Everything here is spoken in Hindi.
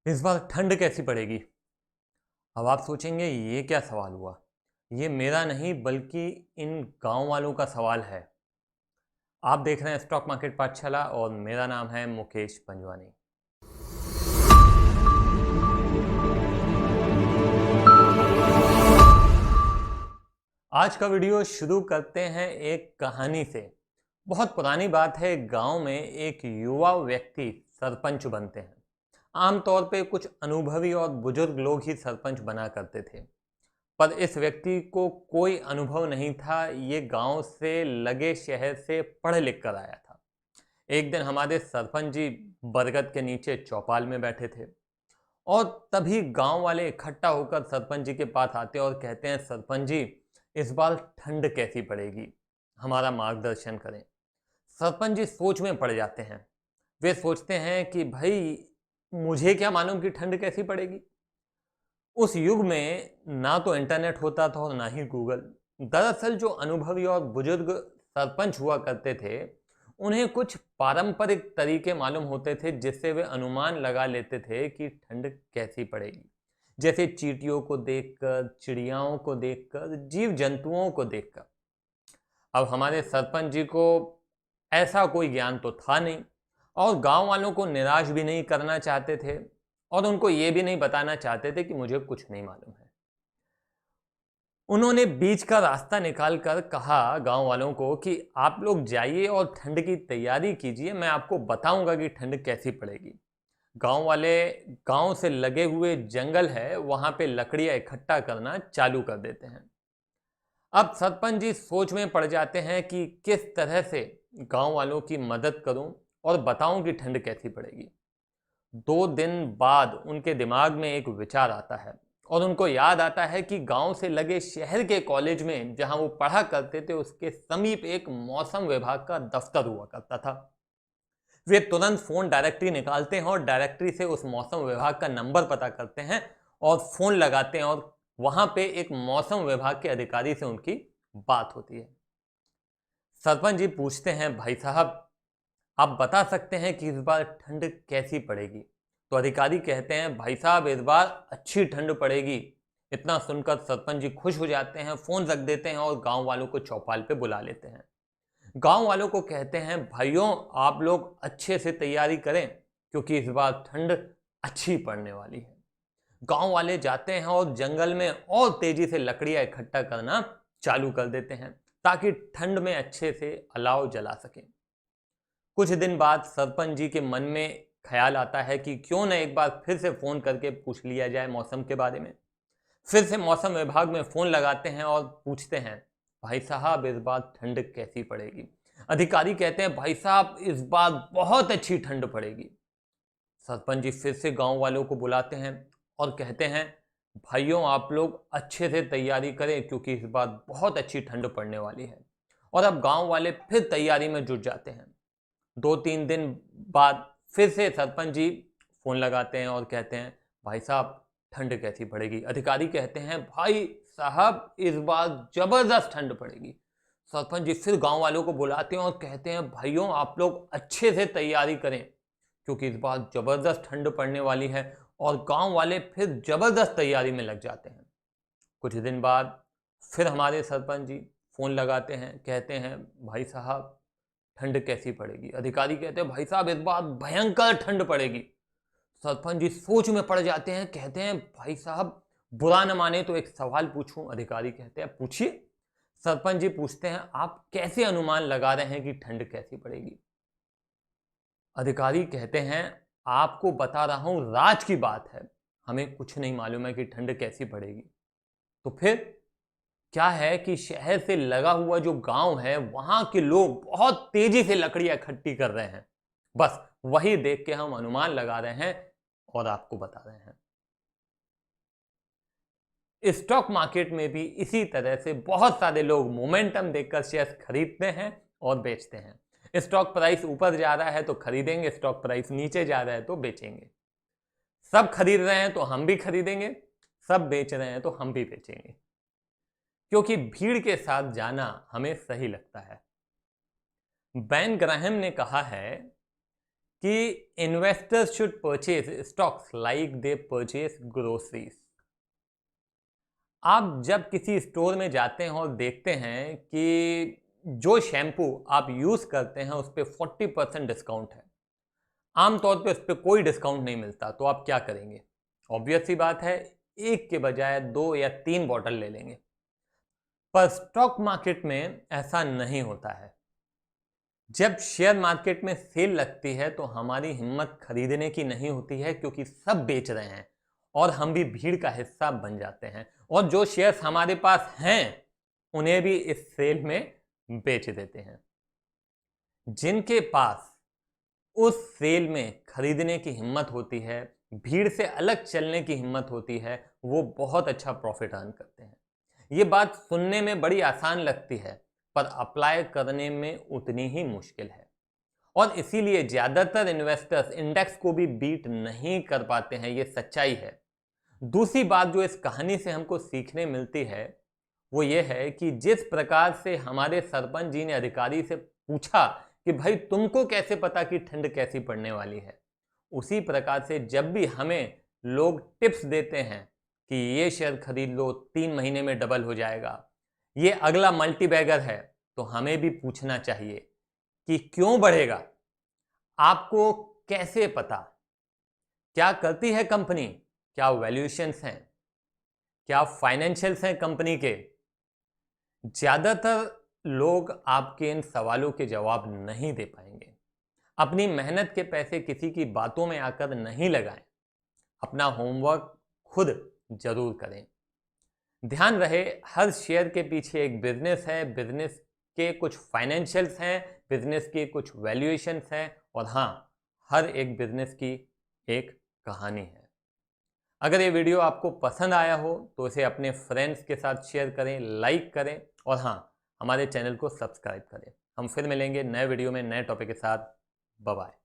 इस बार ठंड कैसी पड़ेगी? अब आप सोचेंगे ये क्या सवाल हुआ? ये मेरा नहीं बल्कि इन गाँव वालों का सवाल है। आप देख रहे हैं स्टॉक मार्केट पाठशाला और मेरा नाम है मुकेश पंजवानी। आज का वीडियो शुरू करते हैं एक कहानी से। बहुत पुरानी बात है, गांव में एक युवा व्यक्ति सरपंच बनते हैं। आमतौर पे कुछ अनुभवी और बुजुर्ग लोग ही सरपंच बना करते थे, पर इस व्यक्ति को कोई अनुभव नहीं था। ये गांव से लगे शहर से पढ़ लिख कर आया था। एक दिन हमारे सरपंच जी बरगद के नीचे चौपाल में बैठे थे और तभी गांव वाले इकट्ठा होकर सरपंच जी के पास आते और कहते हैं, सरपंच जी इस बार ठंड कैसी पड़ेगी, हमारा मार्गदर्शन करें। सरपंच जी सोच में पड़ जाते हैं। वे सोचते हैं कि भाई मुझे क्या मालूम कि ठंड कैसी पड़ेगी। उस युग में ना तो इंटरनेट होता था और ना ही गूगल। दरअसल जो अनुभवी और बुजुर्ग सरपंच हुआ करते थे, उन्हें कुछ पारंपरिक तरीके मालूम होते थे जिससे वे अनुमान लगा लेते थे कि ठंड कैसी पड़ेगी। जैसे चींटियों को देखकर, चिड़ियाओं को देखकर, जीव जंतुओं को देखकर। अब हमारे सरपंच जी को ऐसा कोई ज्ञान तो था नहीं और गांव वालों को निराश भी नहीं करना चाहते थे और उनको ये भी नहीं बताना चाहते थे कि मुझे कुछ नहीं मालूम है। उन्होंने बीच का रास्ता निकालकर कहा गांव वालों को कि आप लोग जाइए और ठंड की तैयारी कीजिए, मैं आपको बताऊंगा कि ठंड कैसी पड़ेगी। गांव वाले गांव से लगे हुए जंगल है, वहां पे लकड़ियां इकट्ठा करना चालू कर देते हैं। अब सरपंच जी सोच में पड़ जाते हैं कि किस तरह से गांव वालों की मदद करूं और बताऊं कि ठंड कैसी पड़ेगी। 2 दिन बाद उनके दिमाग में एक विचार आता है और उनको याद आता है कि गांव से लगे शहर के कॉलेज में जहां वो पढ़ा करते थे, उसके समीप एक मौसम विभाग का दफ्तर हुआ करता था। वे तुरंत फोन डायरेक्टरी निकालते हैं और डायरेक्टरी से उस मौसम विभाग का नंबर पता करते हैं और फोन लगाते हैं और वहां पे एक मौसम विभाग के अधिकारी से उनकी बात होती है। सरपंच जी पूछते हैं, भाई साहब आप बता सकते हैं कि इस बार ठंड कैसी पड़ेगी? तो अधिकारी कहते हैं, भाई साहब इस बार अच्छी ठंड पड़ेगी। इतना सुनकर सरपंच जी खुश हो जाते हैं, फोन रख देते हैं और गांव वालों को चौपाल पे बुला लेते हैं। गांव वालों को कहते हैं, भाइयों आप लोग अच्छे से तैयारी करें क्योंकि इस बार ठंड अच्छी पड़ने वाली है। गांव वाले जाते हैं और जंगल में और तेजी से लकड़ियां इकट्ठा करना चालू कर देते हैं ताकि ठंड में अच्छे से अलाव जला सकें। कुछ दिन बाद सरपंच जी के मन में ख्याल आता है कि क्यों न एक बार फिर से फोन करके पूछ लिया जाए मौसम के बारे में। फिर से मौसम विभाग में फोन लगाते हैं और पूछते हैं, भाई साहब इस बार ठंड कैसी पड़ेगी? अधिकारी कहते हैं, भाई साहब इस बार बहुत अच्छी ठंड पड़ेगी। सरपंच जी फिर से गांव वालों को बुलाते हैं और कहते हैं, भाइयों आप लोग अच्छे से तैयारी करें क्योंकि इस बार बहुत अच्छी ठंड पड़ने वाली है। और अब गांव वाले फिर तैयारी में जुट जाते हैं। 2-3 दिन बाद फिर से सरपंच जी फोन लगाते हैं और कहते हैं, भाई साहब ठंड कैसी पड़ेगी? अधिकारी कहते हैं, भाई साहब इस बार जबरदस्त ठंड पड़ेगी। सरपंच जी फिर गांव वालों को बुलाते हैं और कहते हैं, भाइयों आप लोग अच्छे से तैयारी करें क्योंकि इस बार जबरदस्त ठंड पड़ने वाली है। और गांव वाले फिर जबरदस्त तैयारी में लग जाते हैं। कुछ दिन बाद फिर हमारे सरपंच जी फोन लगाते हैं, कहते हैं, भाई साहब ठंड कैसी पड़ेगी? अधिकारी कहते हैं, भाई साहब इस बार भयंकर ठंड पड़ेगी। सरपंच जी सोच में पड़ जाते हैं, कहते हैं, भाई साहब बुरा न माने तो एक सवाल पूछूं? अधिकारी कहते हैं, पूछिए। सरपंच जी पूछते हैं, आप कैसे अनुमान लगा रहे हैं कि ठंड कैसी पड़ेगी? अधिकारी कहते हैं, आपको बता रहा हूं राज की बात है, हमें कुछ नहीं मालूम है कि ठंड कैसी पड़ेगी। तो फिर क्या है कि शहर से लगा हुआ जो गांव है, वहां के लोग बहुत तेजी से लकड़ियां इकट्ठी कर रहे हैं। बस वही देख के हम अनुमान लगा रहे हैं और आपको बता रहे हैं। स्टॉक मार्केट में भी इसी तरह से बहुत सारे लोग मोमेंटम देखकर शेयर खरीदते हैं और बेचते हैं। स्टॉक प्राइस ऊपर जा रहा है तो खरीदेंगे, स्टॉक प्राइस नीचे जा रहा है तो बेचेंगे। सब खरीद रहे हैं तो हम भी खरीदेंगे, सब बेच रहे हैं तो हम भी बेचेंगे, क्योंकि भीड़ के साथ जाना हमें सही लगता है। बैन ग्राहम ने कहा है कि investors should purchase stocks like they purchase groceries. आप जब किसी स्टोर में जाते हैं और देखते हैं कि जो शैम्पू आप यूज करते हैं उस पर 40% डिस्काउंट है, आमतौर पे उस पर कोई डिस्काउंट नहीं मिलता, तो आप क्या करेंगे? ऑब्वियस सी बात है, एक के बजाय 2 या 3 बॉटल ले लेंगे। पर स्टॉक मार्केट में ऐसा नहीं होता है। जब शेयर मार्केट में सेल लगती है तो हमारी हिम्मत खरीदने की नहीं होती है, क्योंकि सब बेच रहे हैं और हम भी भीड़ का हिस्सा बन जाते हैं और जो शेयर्स हमारे पास हैं उन्हें भी इस सेल में बेच देते हैं। जिनके पास उस सेल में खरीदने की हिम्मत होती है, भीड़ से अलग चलने की हिम्मत होती है, वो बहुत अच्छा प्रॉफिट अर्न करते हैं। ये बात सुनने में बड़ी आसान लगती है, पर अप्लाई करने में उतनी ही मुश्किल है। और इसीलिए ज्यादातर इन्वेस्टर्स इंडेक्स को भी बीट नहीं कर पाते हैं, ये सच्चाई है। दूसरी बात जो इस कहानी से हमको सीखने मिलती है वो ये है कि जिस प्रकार से हमारे सरपंच जी ने अधिकारी से पूछा कि भाई तुमको कैसे पता कि ठंड कैसी पड़ने वाली है, उसी प्रकार से जब भी हमें लोग टिप्स देते हैं कि ये शेयर खरीद लो 3 महीने में डबल हो जाएगा, ये अगला मल्टी बैगर है, तो हमें भी पूछना चाहिए कि क्यों बढ़ेगा, आपको कैसे पता, क्या करती है कंपनी, क्या वैल्यूएशंस हैं, क्या फाइनेंशियल्स हैं कंपनी के। ज्यादातर लोग आपके इन सवालों के जवाब नहीं दे पाएंगे। अपनी मेहनत के पैसे किसी की बातों में आकर नहीं लगाएं, अपना होमवर्क खुद जरूर करें। ध्यान रहे, हर शेयर के पीछे एक बिजनेस है, बिजनेस के कुछ फाइनेंशियल्स हैं, बिजनेस के कुछ वैल्यूएशंस हैं और हाँ, हर एक बिजनेस की एक कहानी है। अगर ये वीडियो आपको पसंद आया हो तो इसे अपने फ्रेंड्स के साथ शेयर करें, लाइक करें और हाँ, हमारे चैनल को सब्सक्राइब करें। हम फिर मिलेंगे नए वीडियो में नए टॉपिक के साथ। Bye bye.